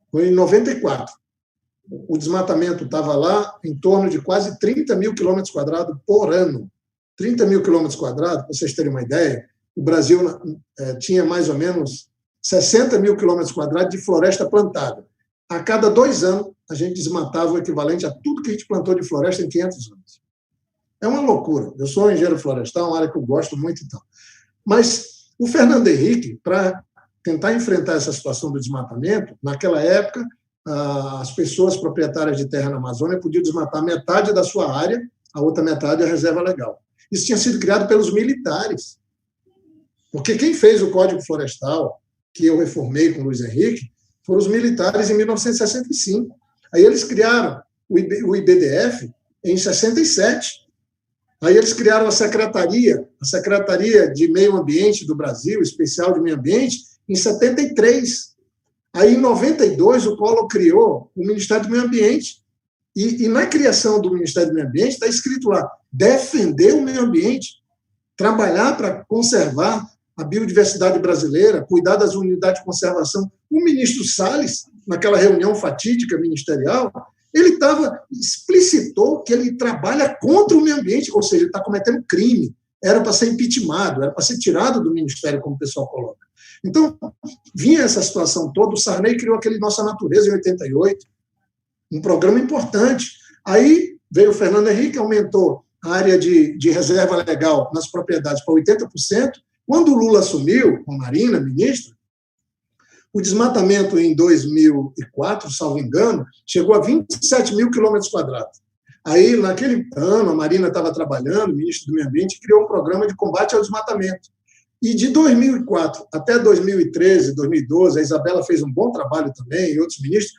Foi em 94. O desmatamento estava lá em torno de quase 30 mil quilômetros quadrados por ano. 30 mil quilômetros quadrados, para vocês terem uma ideia, o Brasil tinha mais ou menos 60 mil quilômetros quadrados de floresta plantada. A cada 2 anos, a gente desmatava o equivalente a tudo que a gente plantou de floresta em 500 anos. É uma loucura. Eu sou um engenheiro florestal, uma área que eu gosto muito e tal. Mas o Fernando Henrique, para tentar enfrentar essa situação do desmatamento, naquela época, as pessoas proprietárias de terra na Amazônia podiam desmatar metade da sua área, a outra metade é a reserva legal. Isso tinha sido criado pelos militares. Porque quem fez o Código Florestal, que eu reformei com o Luiz Henrique, foram os militares em 1965. Aí eles criaram o IBDF em 67. Aí eles criaram a Secretaria de Meio Ambiente do Brasil, Especial de Meio Ambiente, em 73. Aí, em 92, o Collor criou o Ministério do Meio Ambiente. E na criação do Ministério do Meio Ambiente está escrito lá, defender o meio ambiente, trabalhar para conservar a biodiversidade brasileira, cuidar das unidades de conservação. O ministro Salles, naquela reunião fatídica ministerial, ele explicitou que ele trabalha contra o meio ambiente, ou seja, ele está cometendo crime. Era para ser impeachmentado, era para ser tirado do ministério, como o pessoal coloca. Então, vinha essa situação toda, o Sarney criou aquele Nossa Natureza em 88, um programa importante. Aí veio o Fernando Henrique, aumentou a área de reserva legal nas propriedades para 80%. Quando o Lula assumiu, com a Marina, ministra, o desmatamento em 2004, salvo engano, chegou a 27 mil quilômetros quadrados. Aí, naquele ano, a Marina estava trabalhando, o ministro do Meio Ambiente criou um programa de combate ao desmatamento. E de 2004 até 2013, 2012, a Isabela fez um bom trabalho também, e outros ministros,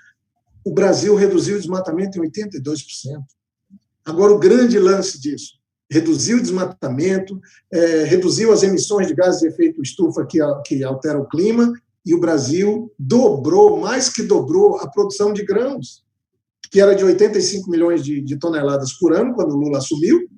o Brasil reduziu o desmatamento em 82%. Agora, o grande lance disso, reduziu o desmatamento, reduziu as emissões de gases de efeito estufa que alteram o clima, e o Brasil dobrou, mais que dobrou, a produção de grãos, que era de 85 milhões de toneladas por ano, quando o Lula assumiu,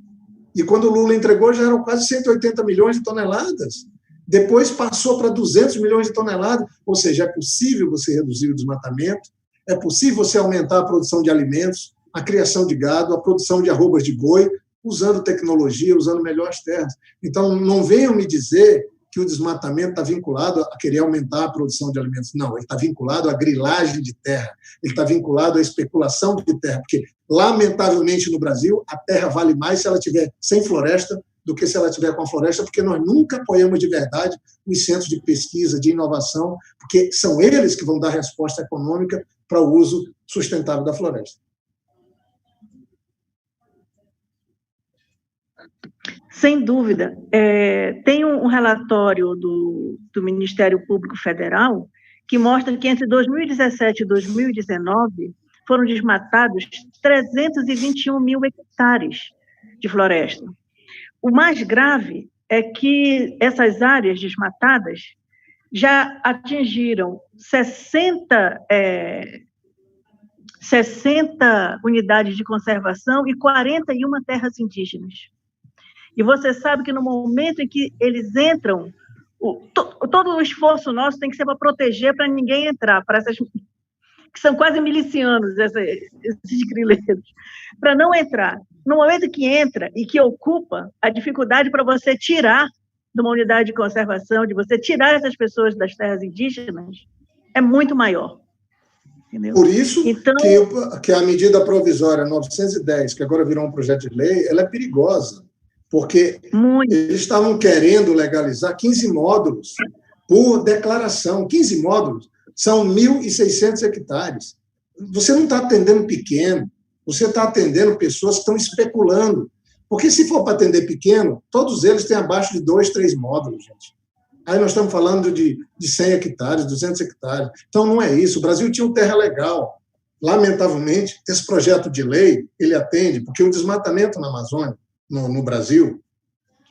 e quando o Lula entregou, já eram quase 180 milhões de toneladas. Depois passou para 200 milhões de toneladas, ou seja, é possível você reduzir o desmatamento, é possível você aumentar a produção de alimentos, a criação de gado, a produção de arrobas de boi, usando tecnologia, usando melhor as terras. Então, não venham me dizer que o desmatamento está vinculado a querer aumentar a produção de alimentos. Não, ele está vinculado à grilagem de terra, ele está vinculado à especulação de terra, porque, lamentavelmente, no Brasil, a terra vale mais se ela estiver sem floresta do que se ela estiver com a floresta, porque nós nunca apoiamos de verdade os centros de pesquisa, de inovação, porque são eles que vão dar resposta econômica para o uso sustentável da floresta. Sem dúvida. Tem um relatório do Ministério Público Federal que mostra que entre 2017 e 2019 foram desmatados 321 mil hectares de floresta. O mais grave é que essas áreas desmatadas já atingiram 60 unidades de conservação e 41 terras indígenas. E você sabe que no momento em que eles entram, todo o esforço nosso tem que ser para proteger, para ninguém entrar, para essas que são quase milicianos, esses grileiros, para não entrar. No momento que entra e que ocupa, a dificuldade para você tirar de uma unidade de conservação, de você tirar essas pessoas das terras indígenas, é muito maior. Entendeu? Por isso que a medida provisória 910, que agora virou um projeto de lei, ela é perigosa, porque eles estavam querendo legalizar 15 módulos por declaração. 15 módulos são 1.600 hectares. Você não está atendendo pequeno, você está atendendo pessoas que estão especulando. Porque se for para atender pequeno, todos eles têm abaixo de 2, 3 módulos, gente. Aí nós estamos falando de 100 hectares, 200 hectares. Então, não é isso. O Brasil tinha um terra legal. Lamentavelmente, esse projeto de lei, ele atende, porque o desmatamento na Amazônia, no Brasil,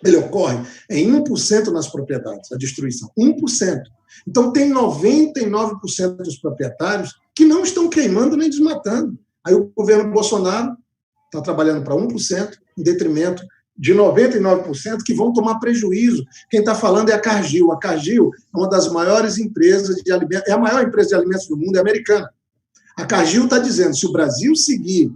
ele ocorre em 1% nas propriedades, a destruição. 1%. Então, tem 99% dos proprietários que não estão queimando nem desmatando. Aí o governo Bolsonaro está trabalhando para 1%, em detrimento de 99% que vão tomar prejuízo. Quem está falando é a Cargill. A Cargill é uma das maiores empresas de alimentos, é a maior empresa de alimentos do mundo, é americana. A Cargill está dizendo, se o Brasil seguir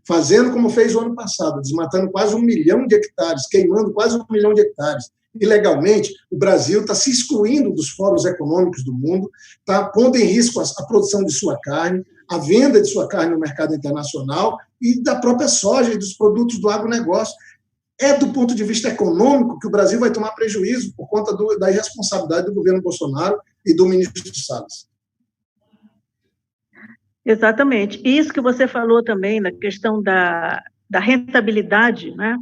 fazendo como fez o ano passado, desmatando quase 1 milhão de hectares, queimando quase 1 milhão de hectares, ilegalmente, o Brasil está se excluindo dos fóruns econômicos do mundo, está pondo em risco a produção de sua carne, a venda de sua carne no mercado internacional e da própria soja e dos produtos do agronegócio. É do ponto de vista econômico que o Brasil vai tomar prejuízo por conta da irresponsabilidade do governo Bolsonaro e do ministro Salles. Exatamente. Isso que você falou também na questão da rentabilidade, né?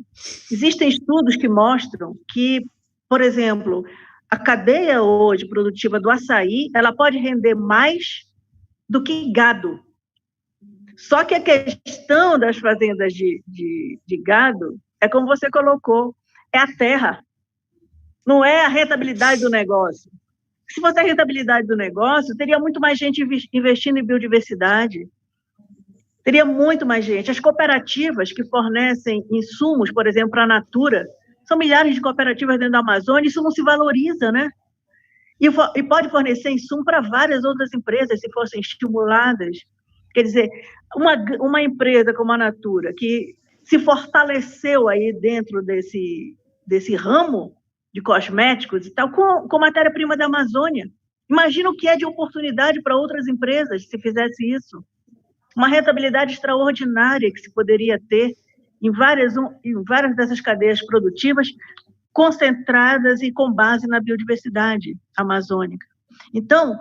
Existem estudos que mostram que, por exemplo, a cadeia hoje produtiva do açaí, ela pode render mais do que gado. Só que a questão das fazendas de gado é como você colocou, é a terra, não é a rentabilidade do negócio. Se fosse a rentabilidade do negócio, teria muito mais gente investindo em biodiversidade, teria muito mais gente. As cooperativas que fornecem insumos, por exemplo, para a Natura, são milhares de cooperativas dentro da Amazônia, isso não se valoriza, né? E pode fornecer insumo para várias outras empresas, se fossem estimuladas. Quer dizer, uma empresa como a Natura, que se fortaleceu aí dentro desse ramo de cosméticos e tal, com matéria-prima da Amazônia. Imagina o que é de oportunidade para outras empresas se fizesse isso. Uma rentabilidade extraordinária que se poderia ter em várias dessas cadeias produtivas concentradas e com base na biodiversidade amazônica. Então,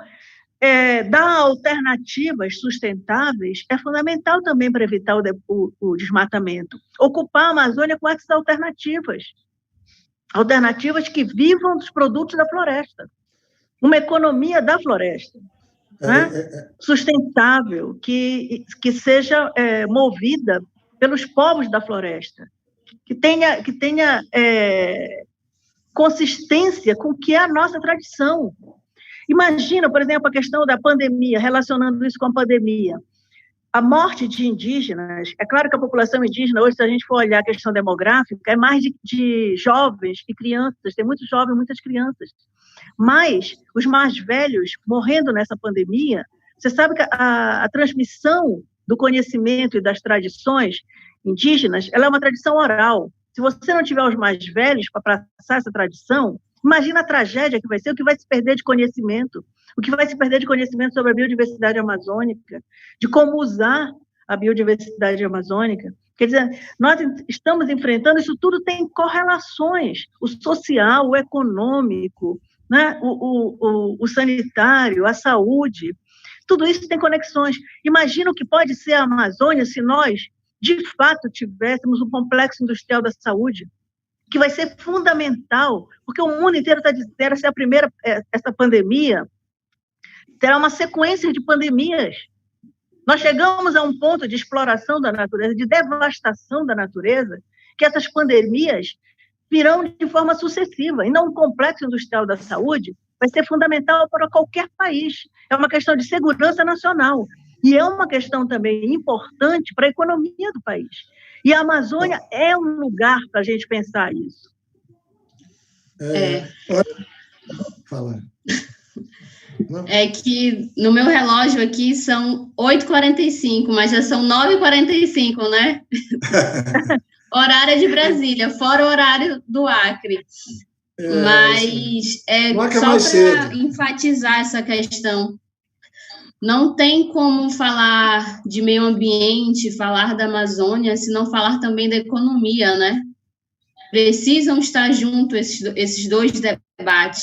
dar alternativas sustentáveis é fundamental também para evitar o desmatamento. Ocupar a Amazônia com essas alternativas que vivam dos produtos da floresta. Uma economia da floresta, né? Sustentável, que seja movida pelos povos da floresta, que tenha consistência com o que é a nossa tradição. Imagina, por exemplo, a questão da pandemia, relacionando isso com a pandemia. A morte de indígenas, é claro que a população indígena, hoje, se a gente for olhar a questão demográfica, é mais de jovens e crianças, tem muitos jovens e muitas crianças. Mas os mais velhos morrendo nessa pandemia, você sabe que a transmissão do conhecimento e das tradições indígenas, ela é uma tradição oral. Se você não tiver os mais velhos para passar essa tradição, imagina a tragédia que vai ser, o que vai se perder de conhecimento, sobre a biodiversidade amazônica, de como usar a biodiversidade amazônica. Quer dizer, nós estamos enfrentando, isso tudo tem correlações, o social, o econômico, né? o sanitário, a saúde, tudo isso tem conexões. Imagina o que pode ser a Amazônia se nós, de fato, tivéssemos um complexo industrial da saúde, que vai ser fundamental, porque o mundo inteiro está dizendo que essa é a primeira, essa pandemia terá uma sequência de pandemias. Nós chegamos a um ponto de exploração da natureza, de devastação da natureza, que essas pandemias virão de forma sucessiva. E não um complexo industrial da saúde vai ser fundamental para qualquer país. É uma questão de segurança nacional. E é uma questão também importante para a economia do país. E a Amazônia é um lugar para a gente pensar isso. Fala. É que no meu relógio aqui são 8h45, mas já são 9h45, né? Horário de Brasília, fora o horário do Acre. Mas só para enfatizar essa questão, não tem como falar de meio ambiente, falar da Amazônia, se não falar também da economia, né? Precisam estar juntos esses dois debates.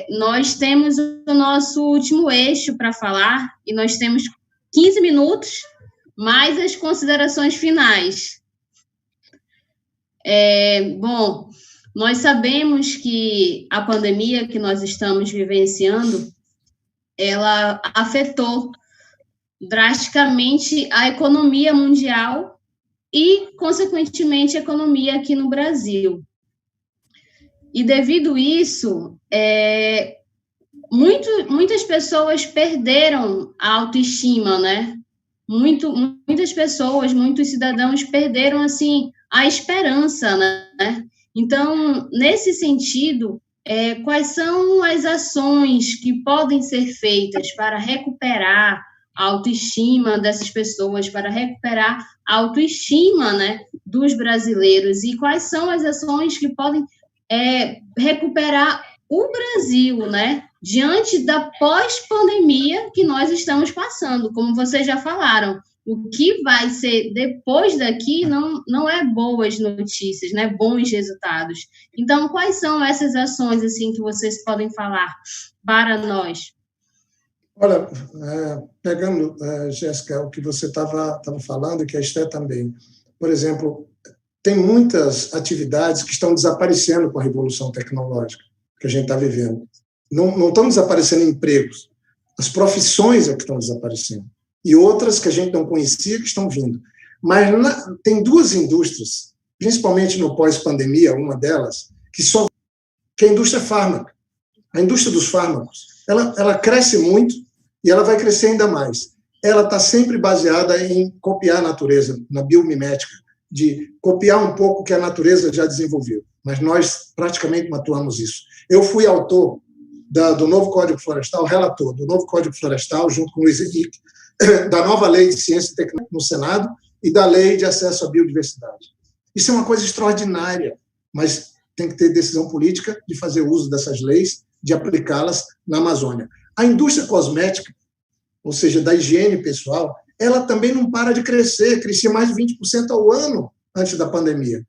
Nós temos o nosso último eixo para falar, e nós temos 15 minutos, mais as considerações finais. Bom, nós sabemos que a pandemia que nós estamos vivenciando, ela afetou drasticamente a economia mundial e, consequentemente, a economia aqui no Brasil. E, devido a isso, muitas pessoas perderam a autoestima, né? Muitas pessoas, muitos cidadãos perderam, assim, a esperança, né? Então, nesse sentido, quais são as ações que podem ser feitas para recuperar a autoestima dessas pessoas, para recuperar a autoestima, né, dos brasileiros? E quais são as ações que podem recuperar o Brasil, né? Diante da pós-pandemia que nós estamos passando, como vocês já falaram. O que vai ser depois daqui não é boas notícias, né? Bons resultados. Então, quais são essas ações assim que vocês podem falar para nós? Olha, pegando, Jéssica, o que você estava falando, e que a Esté também. Por exemplo, tem muitas atividades que estão desaparecendo com a revolução tecnológica que a gente está vivendo. Não estão desaparecendo empregos, as profissões é que estão desaparecendo. E outras que a gente não conhecia que estão vindo. Mas tem duas indústrias, principalmente no pós-pandemia, uma delas, que é a indústria fármaca. A indústria dos fármacos, ela cresce muito e ela vai crescer ainda mais. Ela está sempre baseada em copiar a natureza, na biomimética, de copiar um pouco o que a natureza já desenvolveu. Mas nós praticamente não atuamos isso. Eu fui autor do novo Código Florestal, relator do novo Código Florestal, junto com o Luiz Henrique, da nova Lei de Ciência e Tecnologia no Senado e da Lei de Acesso à Biodiversidade. Isso é uma coisa extraordinária, mas tem que ter decisão política de fazer uso dessas leis, de aplicá-las na Amazônia. A indústria cosmética, ou seja, da higiene pessoal, ela também não para de crescer, crescia mais de 20% ao ano antes da pandemia.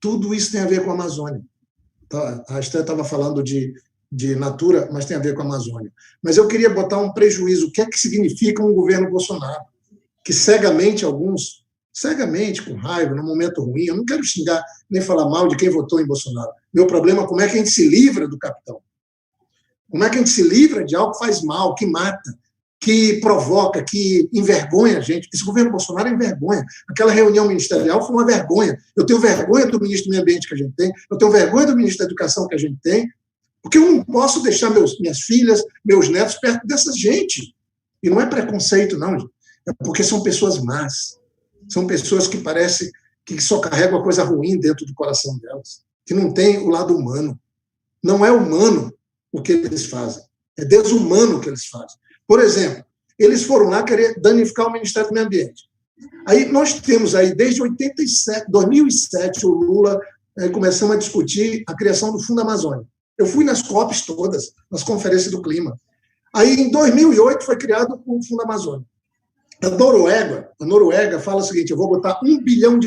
Tudo isso tem a ver com a Amazônia. A Esther estava falando de Natura, mas tem a ver com a Amazônia. Mas eu queria botar um prejuízo. O que é que significa um governo Bolsonaro? Que cegamente, com raiva, num momento ruim, eu não quero xingar nem falar mal de quem votou em Bolsonaro. Meu problema é como é que a gente se livra do capitão. Como é que a gente se livra de algo que faz mal, que mata, que provoca, que envergonha a gente. Esse governo Bolsonaro envergonha. Aquela reunião ministerial foi uma vergonha. Eu tenho vergonha do ministro do Meio Ambiente que a gente tem, eu tenho vergonha do ministro da Educação que a gente tem, porque eu não posso deixar minhas filhas, meus netos perto dessa gente. E não é preconceito, não. É porque são pessoas más. São pessoas que parece que só carregam a coisa ruim dentro do coração delas, que não tem o lado humano. Não é humano o que eles fazem. É desumano o que eles fazem. Por exemplo, eles foram lá querer danificar o Ministério do Meio Ambiente. Aí nós temos aí, desde 2007, o Lula começamos a discutir a criação do Fundo Amazônia. Eu fui nas COPs todas, nas conferências do clima. Aí, em 2008, foi criado o Fundo Amazônia. A Noruega fala o seguinte: eu vou botar $1 bilhão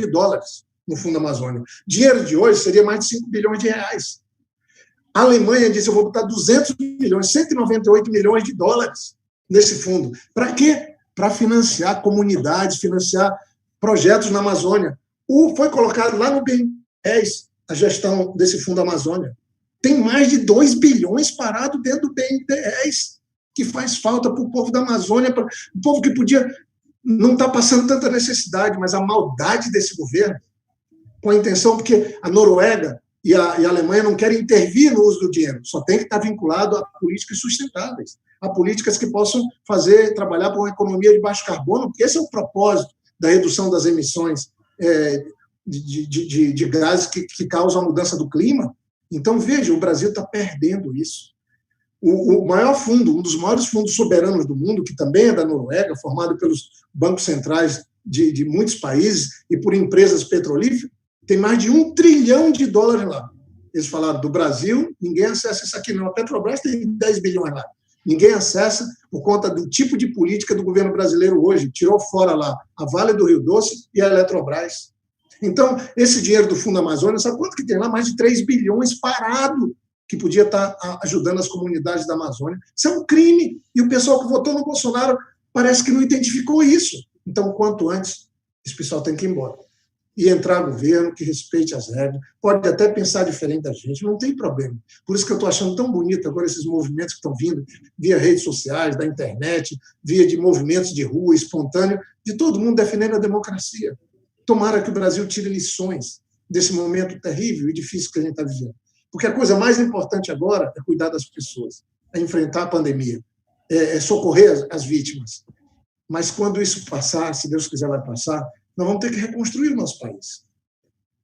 no Fundo Amazônia. Dinheiro de hoje seria mais de 5 bilhões de reais. A Alemanha disse: eu vou botar 200 milhões, 198 milhões de dólares nesse fundo. Para quê? Para financiar comunidades, financiar projetos na Amazônia. Foi colocado lá no BNDES a gestão desse Fundo Amazônia. Tem mais de 2 bilhões parado dentro do BNDES, que faz falta para o povo da Amazônia, para o povo que podia não estar passando tanta necessidade, mas a maldade desse governo, com a intenção, porque a Noruega e a Alemanha não querem intervir no uso do dinheiro, só tem que estar vinculado a políticas sustentáveis, a políticas que possam trabalhar para uma economia de baixo carbono, porque esse é o propósito da redução das emissões de gases que causam a mudança do clima. Então, veja, o Brasil está perdendo isso. O maior fundo, um dos maiores fundos soberanos do mundo, que também é da Noruega, formado pelos bancos centrais de muitos países e por empresas petrolíferas, tem mais de $1 trilhão lá. Eles falaram: do Brasil, ninguém acessa isso aqui não. A Petrobras tem 10 bilhões lá. Ninguém acessa por conta do tipo de política do governo brasileiro hoje. Tirou fora lá a Vale do Rio Doce e a Eletrobras. Então, esse dinheiro do Fundo Amazônia, sabe quanto que tem lá? Mais de 3 bilhões parado, que podia estar ajudando as comunidades da Amazônia. Isso é um crime. E o pessoal que votou no Bolsonaro parece que não identificou isso. Então, quanto antes, esse pessoal tem que ir embora. E entrar governo que respeite as regras, pode até pensar diferente da gente, não tem problema. Por isso que eu estou achando tão bonito agora esses movimentos que estão vindo via redes sociais, da internet, via de movimentos de rua, espontâneo, de todo mundo defendendo a democracia. Tomara que o Brasil tire lições desse momento terrível e difícil que a gente está vivendo. Porque a coisa mais importante agora é cuidar das pessoas, é enfrentar a pandemia, é socorrer as vítimas. Mas quando isso passar, se Deus quiser vai passar, nós vamos ter que reconstruir o nosso país.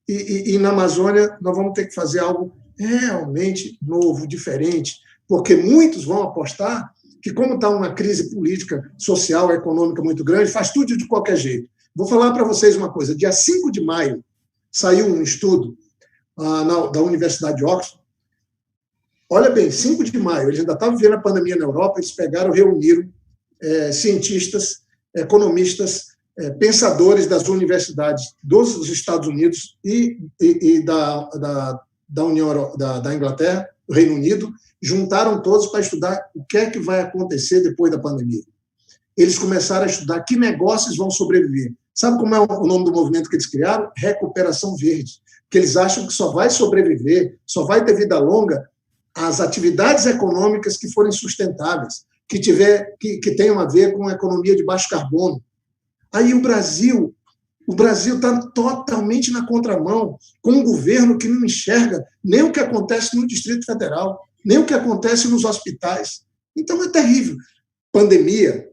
E na Amazônia, nós vamos ter que fazer algo realmente novo, diferente, porque muitos vão apostar que, como está uma crise política, social, econômica muito grande, faz tudo de qualquer jeito. Vou falar para vocês uma coisa: dia 5 de maio saiu um estudo, da Universidade de Oxford. Olha bem, 5 de maio, eles ainda estavam vivendo a pandemia na Europa, eles pegaram, reuniram cientistas, economistas, pensadores das universidades dos Estados Unidos e da União da Inglaterra, do Reino Unido, juntaram todos para estudar o que é que vai acontecer depois da pandemia. Eles começaram a estudar que negócios vão sobreviver. Sabe como é o nome do movimento que eles criaram? Recuperação Verde. Que eles acham que só vai sobreviver, só vai ter vida longa as atividades econômicas que forem sustentáveis, que tenham a ver com a economia de baixo carbono. Aí o Brasil está totalmente na contramão, com um governo que não enxerga nem o que acontece no Distrito Federal, nem o que acontece nos hospitais. Então é terrível. Pandemia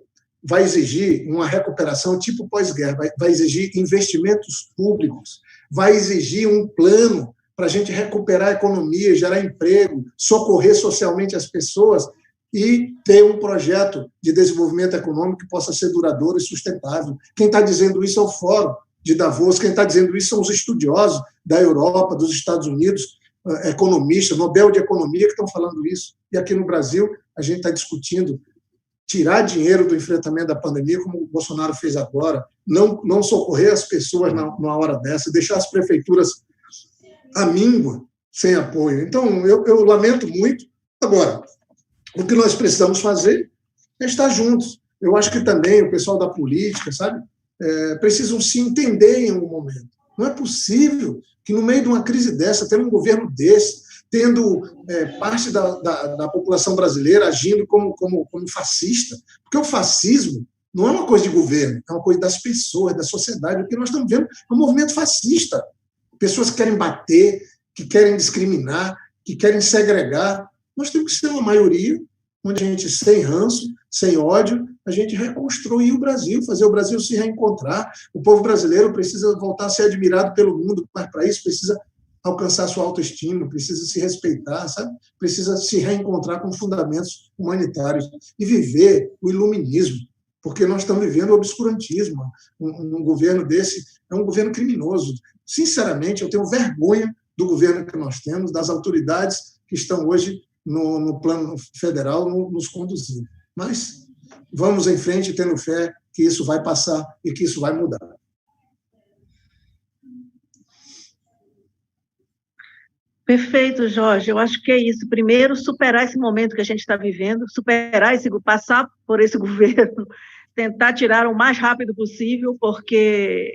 vai exigir uma recuperação tipo pós-guerra, vai exigir investimentos públicos, vai exigir um plano para a gente recuperar a economia, gerar emprego, socorrer socialmente as pessoas e ter um projeto de desenvolvimento econômico que possa ser duradouro e sustentável. Quem está dizendo isso é o Fórum de Davos, quem está dizendo isso são os estudiosos da Europa, dos Estados Unidos, economistas, Nobel de Economia, que estão falando isso. E aqui no Brasil, a gente está discutindo tirar dinheiro do enfrentamento da pandemia, como o Bolsonaro fez agora, não socorrer as pessoas numa hora dessa, deixar as prefeituras à míngua, sem apoio. Então, eu lamento muito. Agora, o que nós precisamos fazer é estar juntos. Eu acho que também o pessoal da política, sabe, precisam se entender em um momento. Não é possível que, no meio de uma crise dessa, tendo um governo desse, tendo parte da população brasileira agindo como fascista, porque o fascismo não é uma coisa de governo, é uma coisa das pessoas, da sociedade. O que nós estamos vendo é um movimento fascista. Pessoas que querem bater, que querem discriminar, que querem segregar. Nós temos que ser uma maioria, onde a gente, sem ranço, sem ódio, a gente reconstruir o Brasil, fazer o Brasil se reencontrar. O povo brasileiro precisa voltar a ser admirado pelo mundo, mas para isso precisa alcançar sua autoestima, precisa se respeitar, sabe? Precisa se reencontrar com fundamentos humanitários e viver o iluminismo, porque nós estamos vivendo o obscurantismo. Um governo desse é um governo criminoso. Sinceramente, eu tenho vergonha do governo que nós temos, das autoridades que estão hoje no plano federal nos conduzindo. Mas vamos em frente, tendo fé que isso vai passar e que isso vai mudar. Perfeito, Jorge. Eu acho que é isso. Primeiro, superar esse momento que a gente está vivendo, passar por esse governo, tentar tirar o mais rápido possível, porque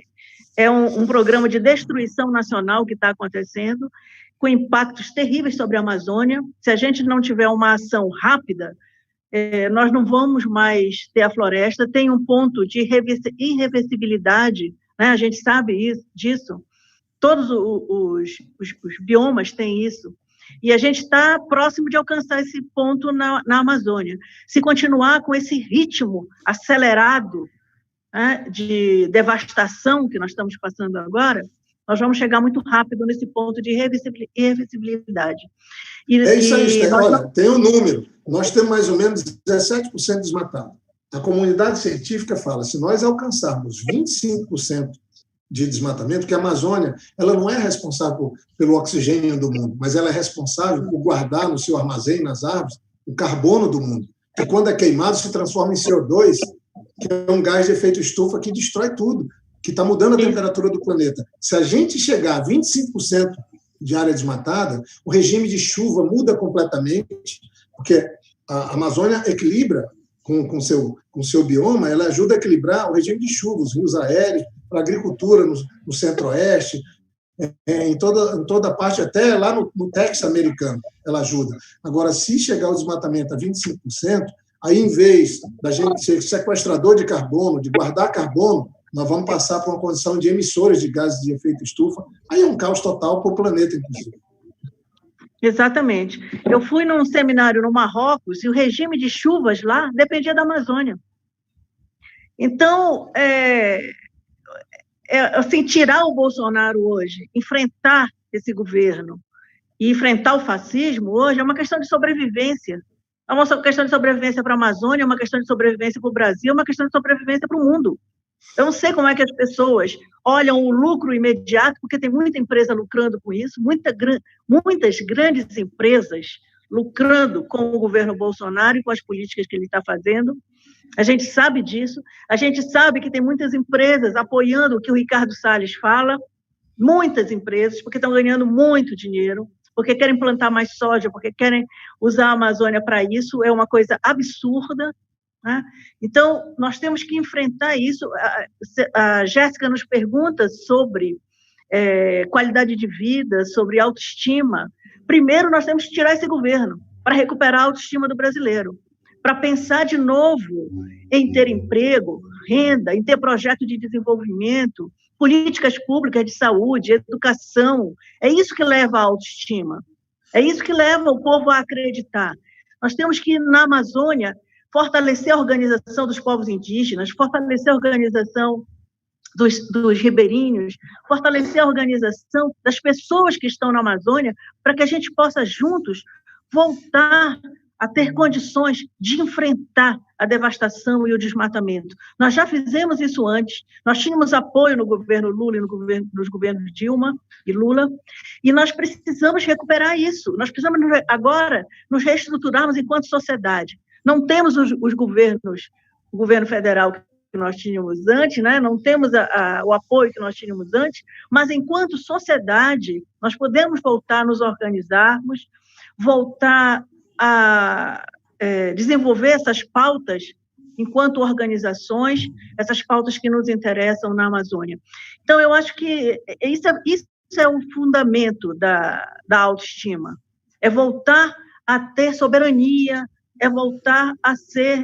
é um programa de destruição nacional que está acontecendo, com impactos terríveis sobre a Amazônia. Se a gente não tiver uma ação rápida, nós não vamos mais ter a floresta. Tem um ponto de irreversibilidade, né? A gente sabe disso. Todos os biomas têm isso. E a gente está próximo de alcançar esse ponto na Amazônia. Se continuar com esse ritmo acelerado, né, de devastação que nós estamos passando agora, nós vamos chegar muito rápido nesse ponto de irreversibilidade. É isso aí, olha, tem um número. Nós temos mais ou menos 17% desmatado. A comunidade científica fala, se nós alcançarmos 25% de desmatamento, porque a Amazônia ela não é responsável pelo oxigênio do mundo, mas ela é responsável por guardar no seu armazém, nas árvores, o carbono do mundo, que quando é queimado se transforma em CO2, que é um gás de efeito estufa que destrói tudo, que está mudando a temperatura do planeta. Se a gente chegar a 25% de área desmatada, o regime de chuva muda completamente, porque a Amazônia equilibra com seu bioma, ela ajuda a equilibrar o regime de chuva, os rios aéreos, para a agricultura no centro-oeste, em toda a parte, até lá no Texas americano, ela ajuda. Agora, se chegar o desmatamento a 25%, aí, em vez da gente ser sequestrador de carbono, de guardar carbono, nós vamos passar por uma condição de emissores de gases de efeito estufa, aí é um caos total para o planeta, inclusive. Exatamente. Eu fui num seminário no Marrocos e o regime de chuvas lá dependia da Amazônia. Então, assim, tirar o Bolsonaro hoje, enfrentar esse governo e enfrentar o fascismo hoje é uma questão de sobrevivência. É uma questão de sobrevivência para a Amazônia, é uma questão de sobrevivência para o Brasil, é uma questão de sobrevivência para o mundo. Eu não sei como é que as pessoas olham o lucro imediato, porque tem muita empresa lucrando com isso, muitas grandes empresas lucrando com o governo Bolsonaro e com as políticas que ele está fazendo. A gente sabe disso. A gente sabe que tem muitas empresas apoiando o que o Ricardo Salles fala, muitas empresas, porque estão ganhando muito dinheiro, porque querem plantar mais soja, porque querem usar a Amazônia para isso. É uma coisa absurda, né? Então, nós temos que enfrentar isso. A Jéssica nos pergunta sobre qualidade de vida, sobre autoestima. Primeiro, nós temos que tirar esse governo para recuperar a autoestima do brasileiro, para pensar de novo em ter emprego, renda, em ter projeto de desenvolvimento, políticas públicas de saúde, educação. É isso que leva à autoestima. É isso que leva o povo a acreditar. Nós temos que, na Amazônia, fortalecer a organização dos povos indígenas, fortalecer a organização dos ribeirinhos, fortalecer a organização das pessoas que estão na Amazônia, para que a gente possa, juntos, voltar a ter condições de enfrentar a devastação e o desmatamento. Nós já fizemos isso antes, nós tínhamos apoio no governo Lula e nos governos Dilma e Lula, e nós precisamos recuperar isso. Nós precisamos agora nos reestruturarmos enquanto sociedade. Não temos os governos, o governo federal que nós tínhamos antes, né? Não temos o apoio que nós tínhamos antes, mas enquanto sociedade nós podemos voltar a nos organizarmos, voltar a desenvolver essas pautas enquanto organizações, essas pautas que nos interessam na Amazônia. Então, eu acho que isso é o fundamento da autoestima, é voltar a ter soberania, é voltar a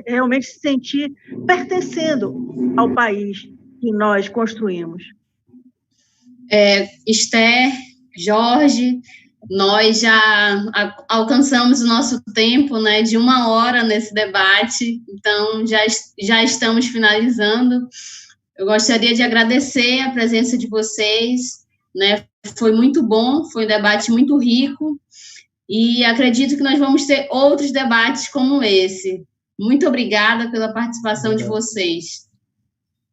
realmente se sentir pertencendo ao país que nós construímos. Esther, Jorge, nós já alcançamos o nosso tempo, né, de 1 hora nesse debate, então já estamos finalizando. Eu gostaria de agradecer a presença de vocês, né, foi muito bom, foi um debate muito rico, e acredito que nós vamos ter outros debates como esse. Muito obrigada pela participação de vocês.